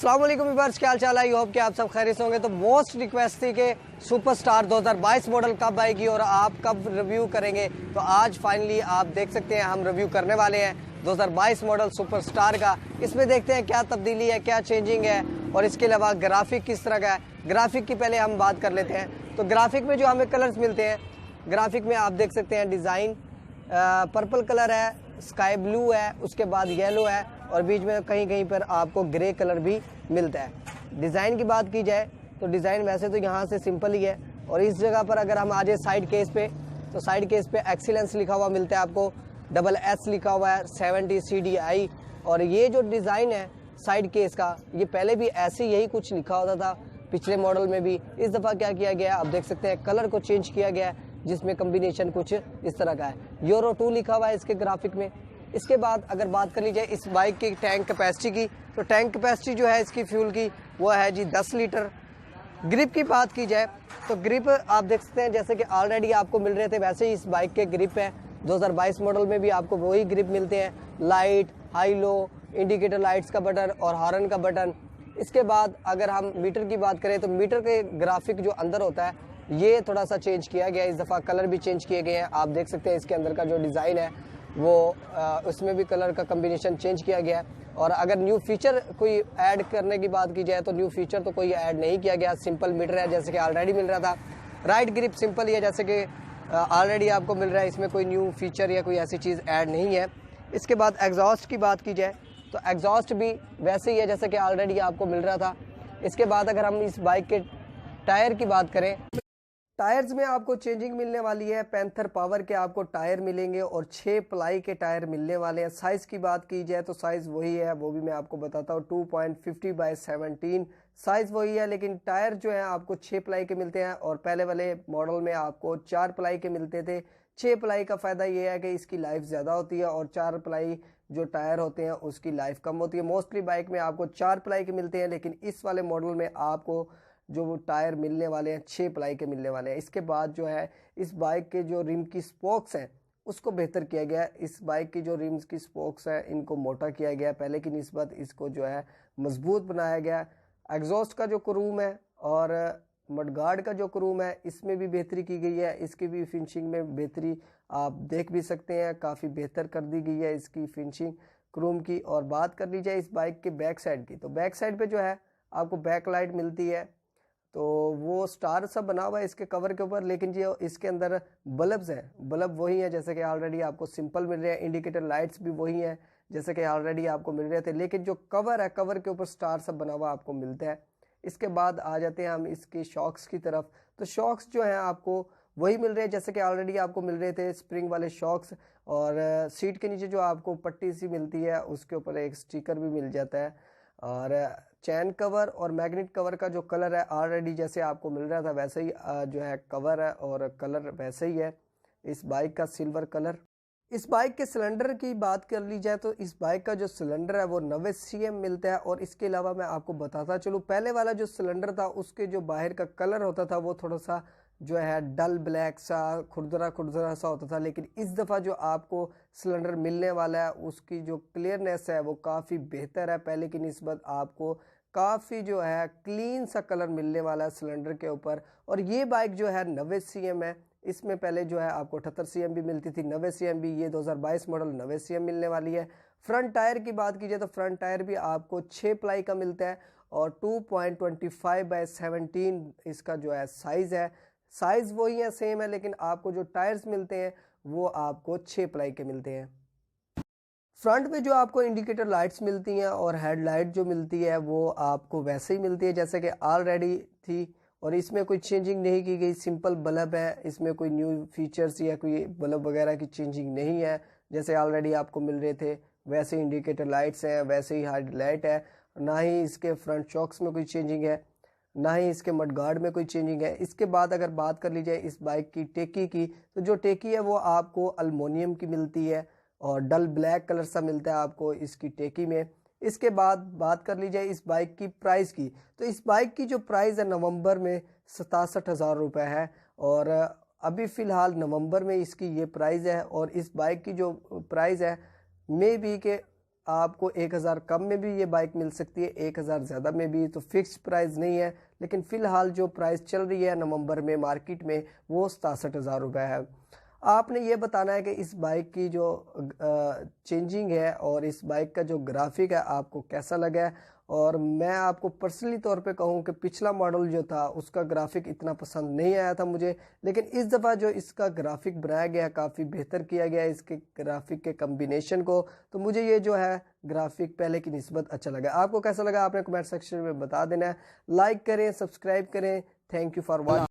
अस्सलाम वालेकुम व्यूअर्स, क्या हाल चाल है। होप कि आप सब खैरियत होंगे। तो मोस्ट रिक्वेस्ट थी कि सुपरस्टार 2022 मॉडल कब आएगी और आप कब रिव्यू करेंगे। तो आज फाइनली आप देख सकते हैं हम रिव्यू करने वाले हैं 2022 मॉडल सुपरस्टार का। इसमें देखते हैं क्या तब्दीली है, क्या चेंजिंग है और इसके अलावा ग्राफिक किस तरह का है। ग्राफिक की पहले हम बात कर लेते हैं। तो ग्राफिक में जो हमें कलर्स मिलते हैं, ग्राफिक में आप देख सकते हैं डिज़ाइन पर्पल कलर है, स्काई ब्लू है, उसके बाद येलो है और बीच में कहीं कहीं पर आपको ग्रे कलर भी मिलता है। डिज़ाइन की बात की जाए तो डिज़ाइन वैसे तो यहाँ से सिंपल ही है और इस जगह पर अगर हम आ जाए साइड केस पे, तो साइड केस पे एक्सीलेंस लिखा हुआ मिलता है आपको, डबल एस लिखा हुआ है, 70 CDI। और ये जो डिज़ाइन है साइड केस का, ये पहले भी ऐसे यही कुछ लिखा होता था पिछले मॉडल में भी। इस दफ़ा क्या किया गया, आप देख सकते हैं कलर को चेंज किया गया है जिसमें कम्बिनेशन कुछ इस तरह का है। यूरो 2 लिखा हुआ है इसके ग्राफिक में। इसके बाद अगर बात कर ली जाए इस बाइक की टैंक कैपेसिटी की, तो टैंक कैपेसिटी जो है इसकी फ्यूल की वो है जी 10 लीटर। ग्रिप की बात की जाए तो ग्रिप आप देख सकते हैं जैसे कि ऑलरेडी आपको मिल रहे थे वैसे ही इस बाइक के ग्रिप है। 2022 मॉडल में भी आपको वही ग्रिप मिलते हैं, light, high low, indicator lights का बटन और हॉर्न का बटन। इसके बाद अगर हम मीटर की बात करें तो मीटर के ग्राफिक जो अंदर होता है ये थोड़ा सा चेंज किया गया है। इस दफ़ा कलर भी चेंज किए गए हैं। आप देख सकते हैं इसके अंदर का जो डिज़ाइन है वो उसमें भी कलर का कम्बिनेशन चेंज किया गया है। और अगर न्यू फीचर कोई ऐड करने की बात की जाए तो न्यू फीचर तो कोई ऐड नहीं किया गया, सिंपल मीटर है जैसे कि ऑलरेडी मिल रहा था। राइट ग्रिप सिंपल ही है जैसे कि ऑलरेडी आपको मिल रहा है, इसमें कोई न्यू फीचर या कोई ऐसी चीज़ ऐड नहीं है। इसके बाद एग्जॉस्ट की बात की जाए तो एग्जॉस्ट भी वैसे ही है जैसे कि ऑलरेडी आपको मिल रहा था। इसके बाद अगर हम इस बाइक के टायर की बात करें, टायर्स में आपको चेंजिंग मिलने वाली है। पैंथर पावर के आपको टायर मिलेंगे और 6 प्लाई के टायर मिलने वाले हैं। साइज़ की बात की जाए तो साइज़ वही है, वो भी मैं आपको बताता हूँ। 2.50 x 17 साइज़ वही है, लेकिन टायर जो है आपको 6 प्लाई के मिलते हैं और पहले वाले मॉडल में आपको 4 प्लाई के मिलते थे। 6 प्लाई का फ़ायदा ये है कि इसकी लाइफ ज़्यादा होती है और 4 प्लाई जो टायर होते हैं उसकी लाइफ कम होती है। मोस्टली बाइक में आपको 4 प्लाई के मिलते हैं, लेकिन इस वाले मॉडल में आपको जो वो टायर मिलने वाले हैं 6 प्लाई के मिलने वाले हैं। इसके बाद जो है इस बाइक के जो रिम की स्पोक्स हैं उसको बेहतर किया गया है। इस बाइक की जो रिम्स की स्पोक्स हैं इनको मोटा किया गया है पहले की निस्बत, इसको जो है मजबूत बनाया गया है। एग्जॉस्ट का जो क्रूम है और मडगार्ड का जो क्रूम है इसमें भी बेहतरी की गई है। इसकी भी फिनिशिंग में बेहतरी आप देख भी सकते हैं, काफ़ी बेहतर कर दी गई है इसकी फिनिशिंग क्रूम की। और बात कर ली जाए इस बाइक के बैक साइड की, तो बैक साइड पे जो है आपको बैक लाइट मिलती है, तो वो स्टार सा बना हुआ है इसके कवर के ऊपर, लेकिन जो इसके अंदर बल्ब्स हैं बल्ब वही है जैसे कि ऑलरेडी आपको सिंपल मिल रहे हैं। इंडिकेटर लाइट्स भी वही हैं जैसे कि ऑलरेडी आपको मिल रहे थे, लेकिन जो कवर है कवर के ऊपर स्टार सा बना हुआ आपको मिलता है। इसके बाद आ जाते हैं हम इसके शॉक्स की तरफ। तो शॉक्स जो हैं आपको वही मिल रहे हैं जैसे कि ऑलरेडी आपको मिल रहे थे, स्प्रिंग वाले शॉक्स। और सीट के नीचे जो आपको पट्टी सी मिलती है उसके ऊपर एक स्टिकर भी मिल जाता है। और चैन कवर और मैग्नेट कवर का जो कलर है ऑलरेडी जैसे आपको मिल रहा था वैसे ही जो है कवर है और कलर वैसे ही है इस बाइक का, सिल्वर कलर। इस बाइक के सिलेंडर की बात कर ली जाए तो इस बाइक का जो सिलेंडर है वो 90 CM मिलता है। और इसके अलावा मैं आपको बताता चलूँ, पहले वाला जो सिलेंडर था उसके जो बाहर का कलर होता था वो थोड़ा सा जो है डल ब्लैक सा खुरदरा खुरदरा सा होता था, लेकिन इस दफ़ा जो आपको सिलेंडर मिलने वाला है उसकी जो क्लियरनेस है वो काफ़ी बेहतर है पहले की निस्बत। आपको काफ़ी जो है क्लीन सा कलर मिलने वाला है सिलेंडर के ऊपर। और ये बाइक जो है 90 CM है। इसमें पहले जो है आपको 78 CM भी मिलती थी, 90 CM भी, ये 2022 मॉडल 90 CM मिलने वाली है। फ्रंट टायर की बात की जाए तो फ्रंट टायर भी आपको 6 प्लाई का मिलता है और 2.25 x 17 इसका जो है साइज़ है। साइज़ वही है, सेम है, लेकिन आपको जो टायर्स मिलते हैं वो आपको 6 प्लाई के मिलते हैं। फ्रंट में जो आपको इंडिकेटर लाइट्स मिलती हैं और हेडलाइट जो मिलती है वो आपको वैसे ही मिलती है जैसे कि ऑलरेडी थी और इसमें कोई चेंजिंग नहीं की गई, सिंपल बल्ब है। इसमें कोई न्यू फीचर्स या कोई बल्ब वगैरह की चेंजिंग नहीं है, जैसे ऑलरेडी आपको मिल रहे थे वैसे इंडिकेटर लाइट्स हैं, वैसे ही हेडलाइट है। ना ही इसके फ्रंट शॉक्स में कोई चेंजिंग है, ना ही इसके मडगार्ड में कोई चेंजिंग है। इसके बाद अगर बात कर ली जाए इस बाइक की टेकी की, तो जो टेकी है वो आपको अल्मोनियम की मिलती है और डल ब्लैक कलर सा मिलता है आपको इसकी टेकी में। इसके बाद बात कर ली जाए इस बाइक की प्राइस की, तो इस बाइक की जो प्राइस है नवंबर में 67,000 रुपये है और अभी फ़िलहाल नवंबर में इसकी ये प्राइस है। और इस बाइक की जो प्राइस है मे बी के आपको 1000 कम में भी ये बाइक मिल सकती है, 1000 ज़्यादा में भी, तो फिक्स प्राइस नहीं है। लेकिन फ़िलहाल जो प्राइस चल रही है नवंबर में मार्केट में वो 67,000 रुपये है। आपने ये बताना है कि इस बाइक की जो चेंजिंग है और इस बाइक का जो ग्राफिक है आपको कैसा लगा है। और मैं आपको पर्सनली तौर पे कहूँ कि पिछला मॉडल जो था उसका ग्राफिक इतना पसंद नहीं आया था मुझे, लेकिन इस दफ़ा जो इसका ग्राफिक बनाया गया काफ़ी बेहतर किया गया है इसके ग्राफिक के कम्बिनेशन को, तो मुझे ये जो है ग्राफिक पहले की निस्बत अच्छा लगा। आपको कैसा लगा आपने कमेंट सेक्शन में बता देना है। लाइक करें, सब्सक्राइब करें। Thank you for watching.